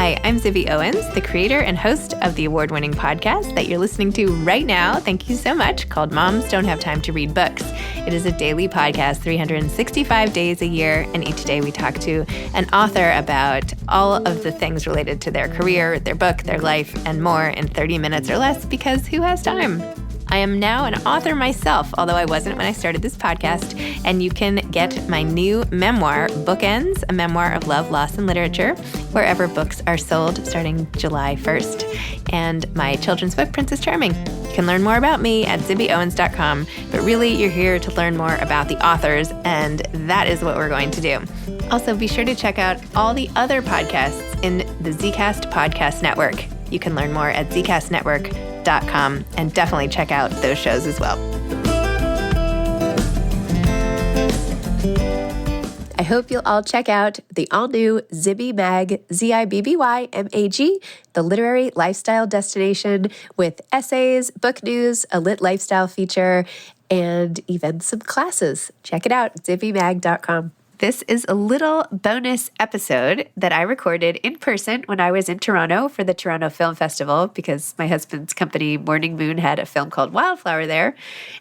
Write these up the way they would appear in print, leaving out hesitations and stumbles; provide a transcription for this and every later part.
Hi, I'm Zibby Owens, the creator and host of the award-winning podcast that you're listening to right now. Thank you so much, called Moms Don't Have Time to Read Books. It is a daily podcast, 365 days a year, and each day we talk to an author about all of the things related to their career, their book, their life, and more in 30 minutes or less, because who has time? I am now an author myself, although I wasn't when I started this podcast, and you can get my new memoir, Bookends, a memoir of love, loss, and literature, wherever books are sold starting July 1st, and my children's book, Princess Charming. You can learn more about me at zibbyowens.com, but really you're here to learn more about the authors, and that is what we're going to do. Also, be sure to check out all the other podcasts in the Zcast Podcast Network. You can learn more at zcastnetwork.com and definitely check out those shows as well. I hope you'll all check out the all-new Zibby Mag, Z-I-B-B-Y-M-A-G, the literary lifestyle destination with essays, book news, a lit lifestyle feature, and even some classes. Check it out, zibbymag.com. This is a little bonus episode that I recorded in person when I was in Toronto for the Toronto Film Festival, because my husband's company, Morning Moon, had a film called Wildflower there.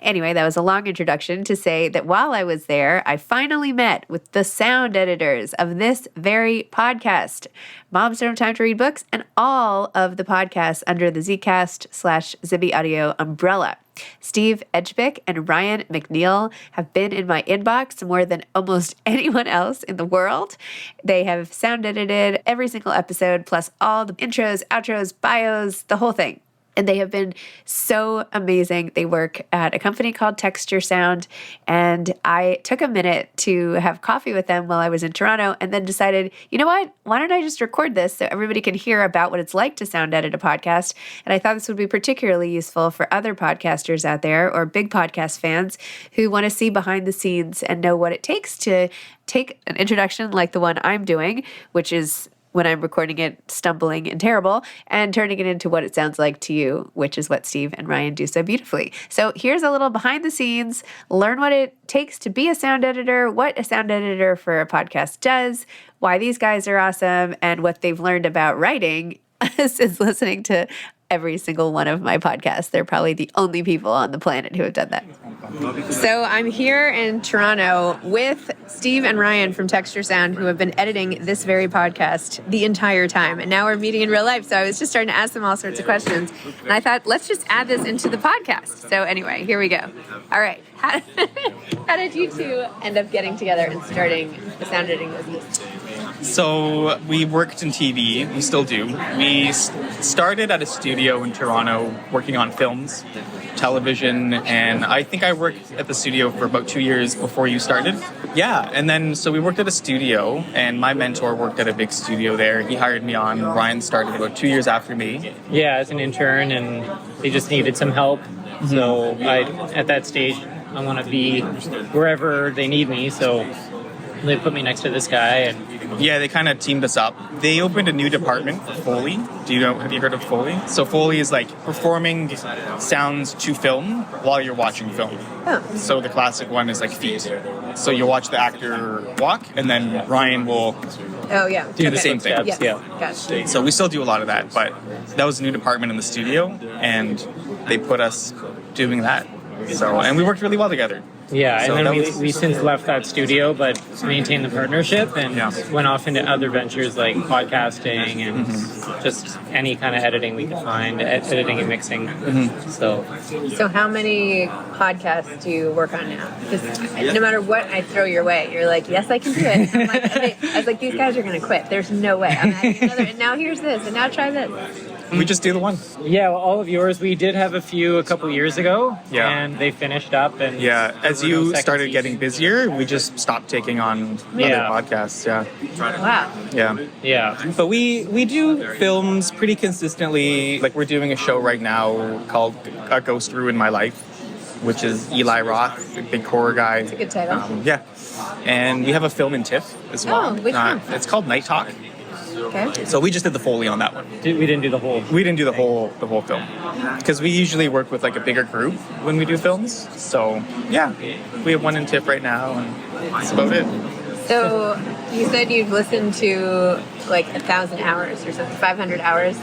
Anyway, that was a long introduction to say that while I was there, I finally met with the sound editors of this very podcast, Moms Don't Have Time to Read Books, and all of the podcasts under the Zcast/Zibby Audio umbrella. Steve Ejbick and Ryan MacNeill have been in my inbox more than almost anyone else in the world. They have sound edited every single episode, plus all the intros, outros, bios, the whole thing. And they have been so amazing. They work at a company called Texture Sound, and I took a minute to have coffee with them while I was in Toronto, and then decided, you know what? Why don't I just record this so everybody can hear about what it's like to sound edit a podcast? And I thought this would be particularly useful for other podcasters out there or big podcast fans who want to see behind the scenes and know what it takes to take an introduction like the one I'm doing, which is when I'm recording it, stumbling and terrible, and turning it into what it sounds like to you, which is what Steve and Ryan do so beautifully. So here's a little behind the scenes, learn what it takes to be a sound editor, what a sound editor for a podcast does, why these guys are awesome, and what they've learned about writing since listening to every single one of my podcasts. They're probably the only people on the planet who have done that. So I'm here in Toronto with Steve and Ryan from Texture Sound, who have been editing this very podcast the entire time. And now we're meeting in real life. So I was just starting to ask them all sorts of questions. And I thought, let's just add this into the podcast. So anyway, here we go. All right. How did you two end up getting together and starting the sound editing business? So we worked in TV, we still do. We started at a studio in Toronto working on films, television, and I think I worked at the studio for about 2 years before you started. Yeah, and then so we worked at a studio, and my mentor worked at a big studio there. He hired me on. Ryan started about 2 years after me. Yeah, as an intern, and they just needed some help. Mm-hmm. So at that stage, I want to be wherever they need me, so they put me next to this guy. And yeah, they kind of teamed us up. They opened a new department for Foley. Have you heard of Foley? So Foley is like performing sounds to film while you're watching film. Oh. So the classic one is like feet. So you watch the actor walk, and then Ryan will do the same thing. Yes. Yeah. Gotcha. So we still do a lot of that, but that was a new department in the studio, and they put us doing that. So, and we worked really well together. Yeah, So and then that we since left that studio, but maintained the partnership and went off into other ventures like podcasting and just any kind of editing we could find, editing and mixing. Mm-hmm. So how many podcasts do you work on now? Because no matter what I throw your way, you're like, yes, I can do it. I'm like, okay. I was like, these guys are going to quit. There's no way. I'm adding another, and now here's this, and now try this. We just do the one. Yeah, well, all of yours. We did have a couple years ago, and they finished up. And as you started getting busier, we just stopped taking on other podcasts. Wow. Yeah. But we do films pretty consistently. Like we're doing a show right now called A Ghost Ruined My Life, which is Eli Roth, a big horror guy. It's a good title. And we have a film in TIFF as well. Oh, which one? It's called Night Talk. Okay. So we just did the Foley on that one. We didn't do the whole. We didn't do the whole film because we usually work with like a bigger group when we do films. So we have one in TIFF right now, and that's about it. So You said you've listened to like 1,000 hours or something, 500 hours.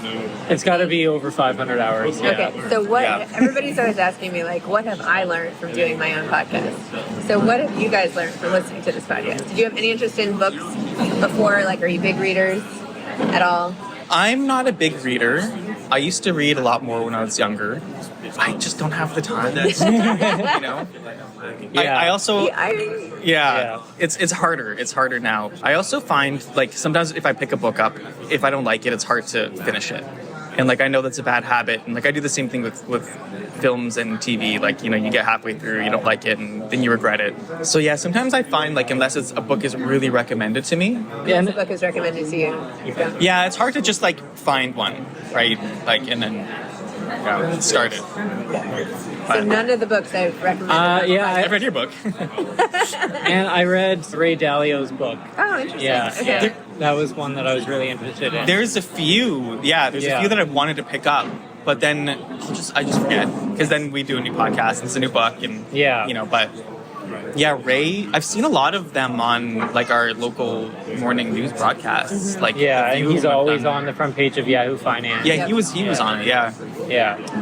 It's got to be over 500 hours. Yeah. Okay, so what? Everybody's always asking me like, what have I learned from doing my own podcast? So what have you guys learned from listening to this podcast? Did you have any interest in books before? Like, are you big readers at all? I'm not a big reader. I used to read a lot more when I was younger. I just don't have the time. You know. Yeah. I also. Yeah. It's harder. It's harder now. I also find like sometimes if I pick a book up, if I don't like it, it's hard to finish it. And like I know that's a bad habit. And like I do the same thing with films and TV. Like, you know, you get halfway through, you don't like it, and then you regret it. So yeah, sometimes I find like unless a book is really recommended to me. Yeah, the book is recommended to you. Yeah, it's hard to just like find one, right? Like and then start it. So none of the books I've recommended. I read your book. And I read Ray Dalio's book. Oh, interesting. Yeah, Okay. that was one that I was really interested in. There's a few that I wanted to pick up, but then I just forget because then we do a new podcast and it's a new book and you know, but yeah, Ray, I've seen a lot of them on like our local morning news broadcasts. Like and he's always on the front page of Yahoo Finance. Yeah, he was on it. Yeah.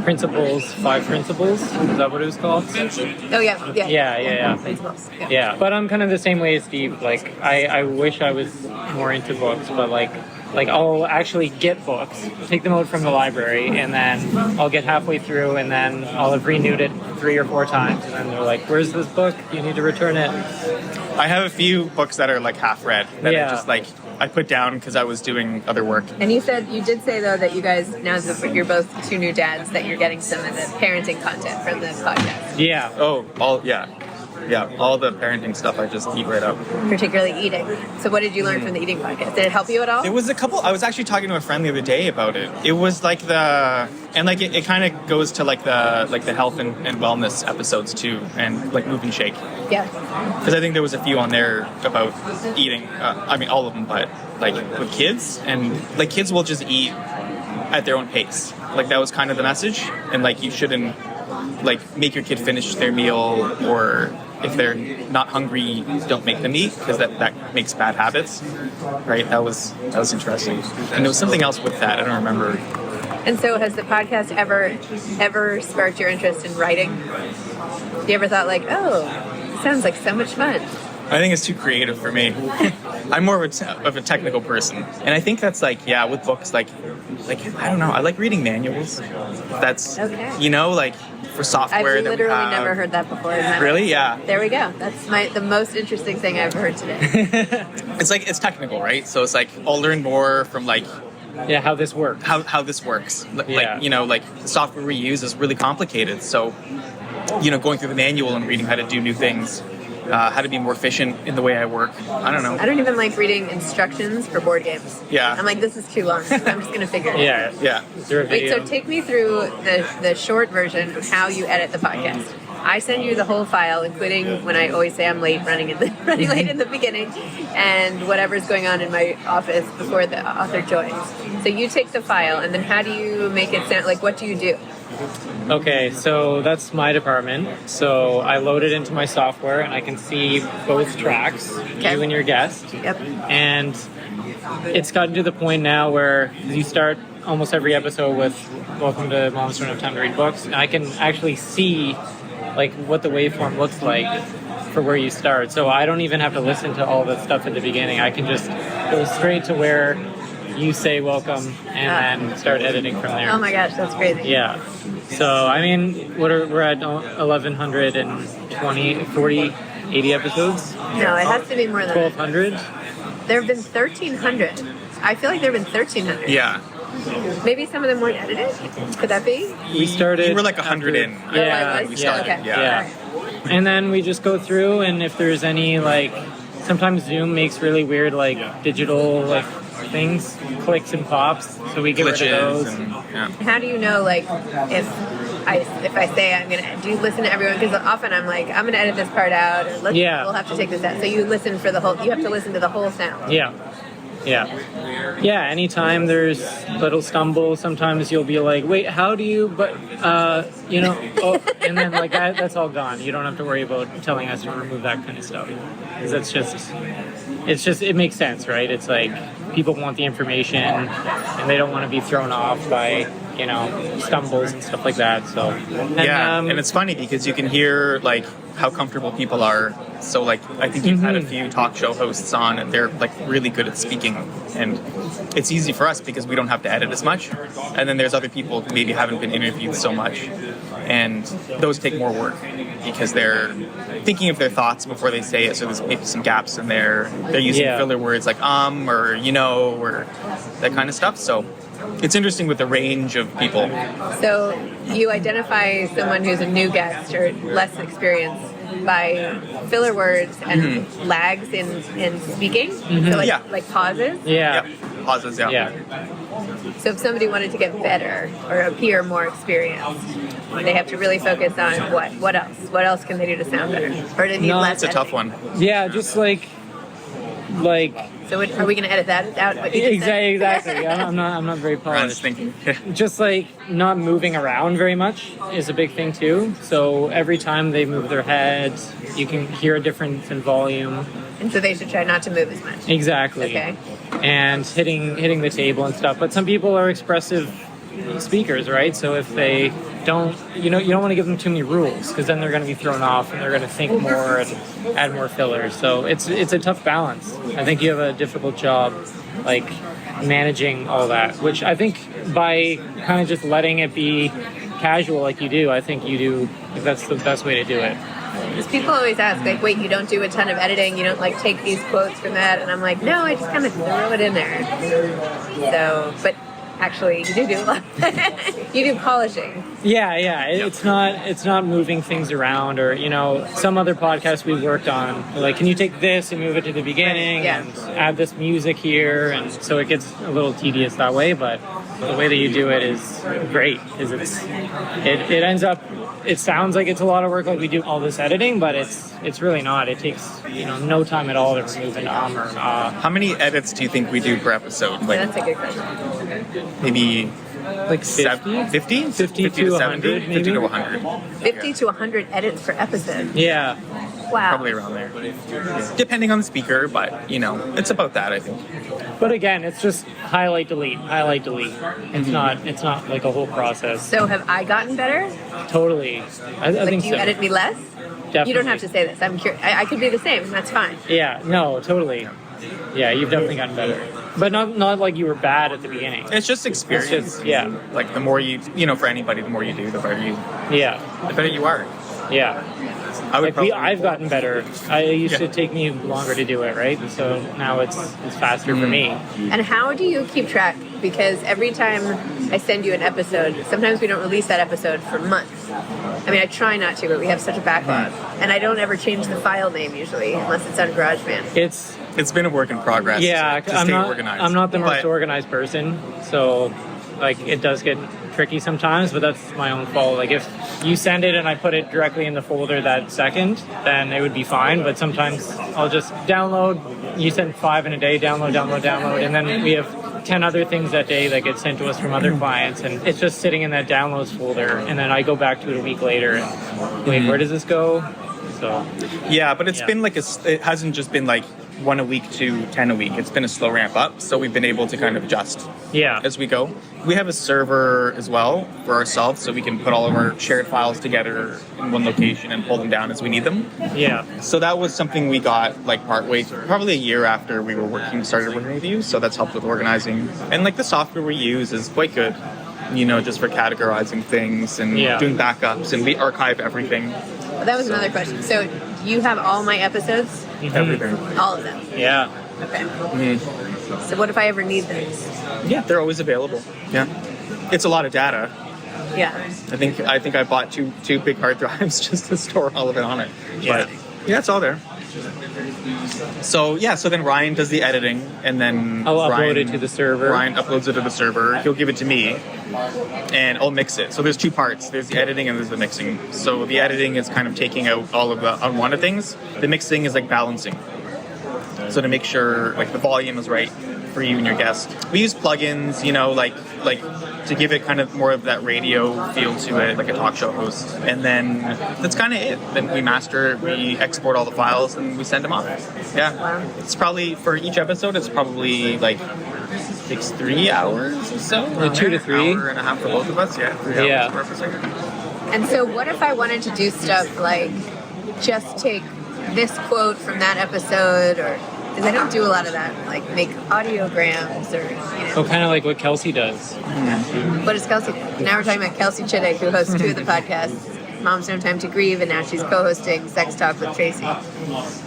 Principles, 5 Principles. Is that what it was called? Oh yeah. Yeah. Principles. Yeah, but I'm kind of the same way as Steve. Like, I wish I was more into books, but like I'll actually get books, take them out from the library, and then I'll get halfway through, and then I'll have renewed it 3 or 4 times, and then they're like, "Where's this book? You need to return it." I have a few books that are like half read that I just like I put down because I was doing other work. And you did say though that you guys, now that you're both 2 new dads, that you're getting some of the parenting content from the podcast. Yeah. Oh, all the parenting stuff I just eat right up. Particularly eating. So what did you learn from the eating podcast? Did it help you at all? It was a couple. I was actually talking to a friend the other day about it. It was like it kind of goes to like the health and wellness episodes too, and like Move and Shake. Yeah. Because I think there was a few on there about eating. I mean, all of them, but like with kids, and like kids will just eat at their own pace. Like that was kind of the message, and like you shouldn't like make your kid finish their meal, or if they're not hungry, don't make them eat because that makes bad habits, right? That was interesting, and there was something else with that. I don't remember. And so, has the podcast ever sparked your interest in writing? You ever thought like, oh, sounds like so much fun? I think it's too creative for me. I'm more of a technical person, and I think that's like with books like I don't know. I like reading manuals. That's okay. You know, like for software. I've literally never heard that before. Really? Yeah. There we go. That's the most interesting thing I've heard today. It's technical, right? So it's like I'll learn more from like. Yeah, how this works. How this works. Like, you know, like the software we use is really complicated. So, you know, going through the manual and reading how to do new things, how to be more efficient in the way I work. I don't know. I don't even like reading instructions for board games. Yeah. I'm like, this is too long. I'm just going to figure it out. Yeah. Wait, so take me through the short version of how you edit the podcast. I send you the whole file, including when I always say I'm late, running late in the beginning, and whatever's going on in my office before the author joins. So you take the file, and then how do you make it sound? Like, what do you do? Okay, so that's my department. So I load it into my software, and I can see both tracks, you and your guest. Yep. And it's gotten to the point now where you start almost every episode with "Welcome to Moms Don't Have Time to Read Books," and I can actually see like what the waveform looks like for where you start. So I don't even have to listen to all the stuff at the beginning. I can just go straight to where you say welcome and then start editing from there. Oh my gosh, that's crazy. Yeah. So, I mean, we're at 1,120, 40, 80 episodes? No, it has to be more than 1,200? There have been 1,300. I feel like there have been 1,300. Yeah. Maybe some of them weren't edited? Could that be? We started... You were like 100 in. Yeah. We started. Okay. Yeah. And then we just go through, and if there's any, like... Sometimes Zoom makes really weird, like, digital, like, things, clicks and pops, so we get rid of those. How do you know, like, if I say I'm gonna, do you listen to everyone? Because often I'm like, I'm gonna edit this part out, or we'll have to take this out. So you listen for the whole. You have to listen to the whole sound. Yeah. Anytime there's little stumble, sometimes you'll be like, wait, how do you? But and then like that's all gone. You don't have to worry about telling us to remove that kind of stuff, because that's just it makes sense, right? It's like people want the information and they don't want to be thrown off by, stumbles and stuff like that. So, and it's funny because you can hear like how comfortable people are. So like, I think you've had a few talk show hosts on and they're like really good at speaking, and it's easy for us because we don't have to edit as much. And then there's other people who maybe haven't been interviewed so much, and those take more work because they're thinking of their thoughts before they say it. So there's maybe some gaps in there. They're using filler words like or or that kind of stuff. So it's interesting with the range of people. So you identify someone who's a new guest or less experienced by filler words and lags in speaking, so like pauses. Pauses. So if somebody wanted to get better or appear more experienced, they have to really focus on what else? What else can they do to sound better? Or do they need less? That's a tough one. Yeah, just like. So are we going to edit that out? Exactly. I'm not very polished. Thinking. Just like not moving around very much is a big thing too. So every time they move their heads, you can hear a difference in volume. And so they should try not to move as much. Exactly. Okay. And hitting the table and stuff. But some people are expressive speakers, right? So if they don't, you don't want to give them too many rules because then they're going to be thrown off and they're going to think more and add more fillers. So it's a tough balance. I think you have a difficult job, like managing all that, which I think by kind of just letting it be casual like you do, I think that's the best way to do it. Because people always ask, like, wait, you don't do a ton of editing, you don't like take these quotes from that, and I'm like, no, I just kind of throw it in there. So, but actually, you do a lot. You do polishing. Yeah. It's not moving things around, or some other podcasts we worked on. Like, can you take this and move it to the beginning and add this music here? And so it gets a little tedious that way. But the way that you do it is great because it ends up. It sounds like it's a lot of work, like we do all this editing, but it's really not. It takes no time at all to remove an or an How many edits do you think we do per episode? Like, that's a good question. Maybe like 50? 50? 50 to 100, maybe? 50 to 100. 50 to 100 edits per episode. Yeah. Wow. Probably around there. Depending on the speaker, but, it's about that, I think. But again, it's just highlight, delete. It's not like a whole process. So have I gotten better? Totally. I think do you so. edit me less? Definitely. You don't have to say this. I'm curious. I could be the same. That's fine. Yeah, no, totally. Yeah, you've definitely gotten better. But not like you were bad at the beginning. It's just experience. Like the more you, for anybody, the more you do, the better you are. Yeah. I've gotten better. It used to take me longer to do it, right? So now it's faster for me. And how do you keep track? Because every time I send you an episode, sometimes we don't release that episode for months. I mean, I try not to, but we have such a backlog. And I don't ever change the file name usually, unless it's on GarageBand. It's been a work in progress. Yeah, to stay organized. I'm not the most organized person, so like it does get tricky sometimes, but that's my own fault. Like if you send it and I put it directly in the folder that second, then it would be fine. But sometimes I'll just download. You send 5 in a day, download, and then we have 10 other things that day that get sent to us from other clients, and it's just sitting in that downloads folder. And then I go back to it a week later and wait, where does this go? So yeah, but it's been like it hasn't just been like 1 a week to 10 a week. It's been a slow ramp up, so we've been able to kind of adjust as we go. We have a server as well for ourselves, so we can put all of our shared files together in one location and pull them down as we need them. Yeah. So that was something we got like partway through, probably a year after we were started working with you. So that's helped with organizing. And like the software we use is quite good, just for categorizing things and doing backups, and we archive everything. Well, that was another question. So you have all my episodes? Everything. All of them? Yeah. Okay. So what if I ever need those? Yeah, they're always available. Yeah. It's a lot of data. Yeah. I think I bought two big hard drives just to store all of it on it. Yeah. But yeah, it's all there. So then Ryan does the editing, and then I'll upload it to the server. Ryan uploads it to the server. He'll give it to me, and I'll mix it. So there's two parts. There's the editing and there's the mixing. So the editing is kind of taking out all of the unwanted things. The mixing is like balancing. So to make sure like the volume is right for you and your guest. We use plugins, like to give it kind of more of that radio feel to it, like a talk show host. And then that's kind of it. Then we master it, we export all the files, and we send them off. Yeah. Wow. It's probably, for each episode, it's probably like takes 3 hours or so. Or 2 to 3. Hour and a half for both of us, yeah. 3 hours per episode. And so what if I wanted to do stuff like just take this quote from that episode, or because I don't do a lot of that, like make audiograms or, Oh, kind of like what Kelsey does. What is Kelsey? Now we're talking about Kelsey Chiddick, who hosts 2 of the podcasts, Moms No Time to Grieve, and now she's co-hosting Sex Talk with Tracy.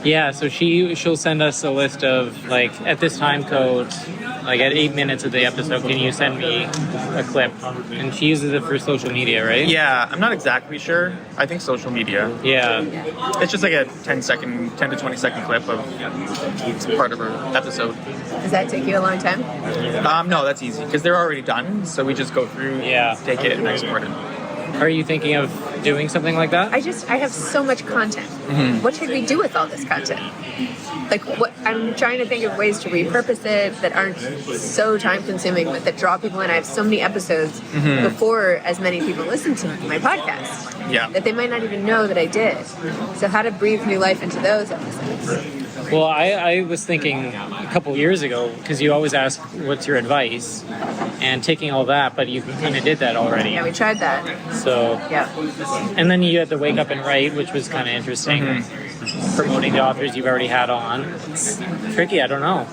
Yeah, so she'll send us a list of, like, at this time code, like at 8 minutes of the episode, can you send me a clip? And she uses it for social media, right? Yeah, I'm not exactly sure. I think social media. Yeah. It's just like a 10 to 20 second clip of part of her episode. Does that take you a long time? No, that's easy because they're already done. So we just go through, take it and export it. Are you thinking of doing something like that? I have so much content. Mm-hmm. What should we do with all this content? Like, what I'm trying to think of ways to repurpose it that aren't so time consuming, but that draw people in. I have so many episodes before as many people listen to my podcast that they might not even know that I did. So how to breathe new life into those episodes? Well, I was thinking a couple years ago, because you always ask, what's your advice? And taking all that, but you kind of did that already. Yeah, we tried that. So, yeah. And then you had to wake up and write, which was kind of interesting. Promoting the authors you've already had on. It's tricky, I don't know.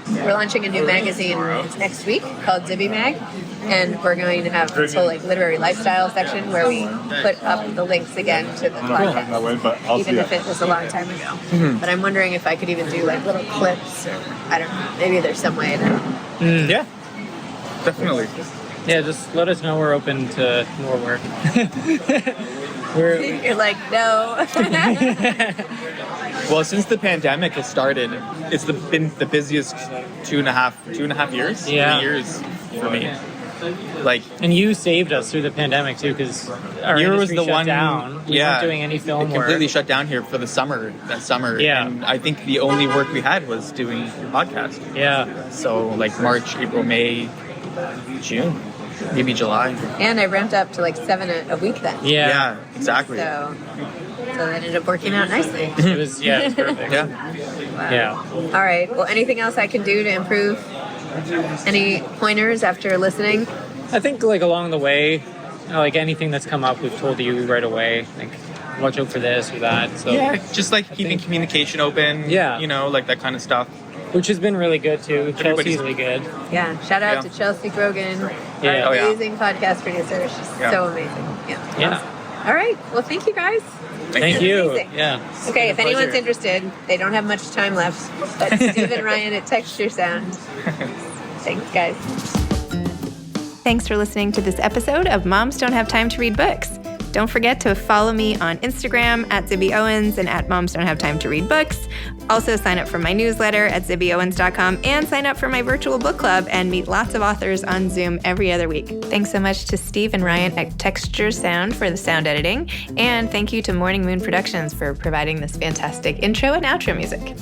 We're launching a new magazine next week called Zibby Mag, and we're going to have this whole like literary lifestyle section where we put up the links again to the podcast, even if it was a long time ago. But I'm wondering if I could even do like little clips, or I don't know, maybe there's some way to... Yeah, definitely. Yeah, just let us know. We're open to more work. You're like, no. Well, since the pandemic has started, it's been the busiest two and a half years. 3 years for me. Like, and you saved us through the pandemic too, because our year industry was the shut one down. We weren't doing any film work. Completely shut down here for the summer. That summer, and I think the only work we had was doing your podcast. Yeah. So like March, April, May, June, maybe July. And I ramped up to like 7 a week then. Yeah, exactly. So that ended up working out nicely. It was perfect. Yeah. Wow. Yeah. All right. Well, anything else I can do to improve? Any pointers after listening? I think like along the way, like anything that's come up, we've told you right away. Like, watch out for this or that. So just like keeping communication open. Yeah. Like that kind of stuff. Which has been really good too. Chelsea's really good. Yeah. Shout out to Chelsea Grogan, our amazing podcast producer. She's so amazing. Yeah. All right. Well, thank you guys. Thank you. Amazing. Yeah. Okay, if anyone's interested, they don't have much time left, but Steve and Ryan at Texture Sound. Thanks, guys. Thanks for listening to this episode of Moms Don't Have Time to Read Books. Don't forget to follow me on Instagram at Zibby Owens and at Moms Don't Have Time to Read Books. Also sign up for my newsletter at zibbyowens.com and sign up for my virtual book club and meet lots of authors on Zoom every other week. Thanks so much to Steve and Ryan at Texture Sound for the sound editing. And thank you to Morning Moon Productions for providing this fantastic intro and outro music.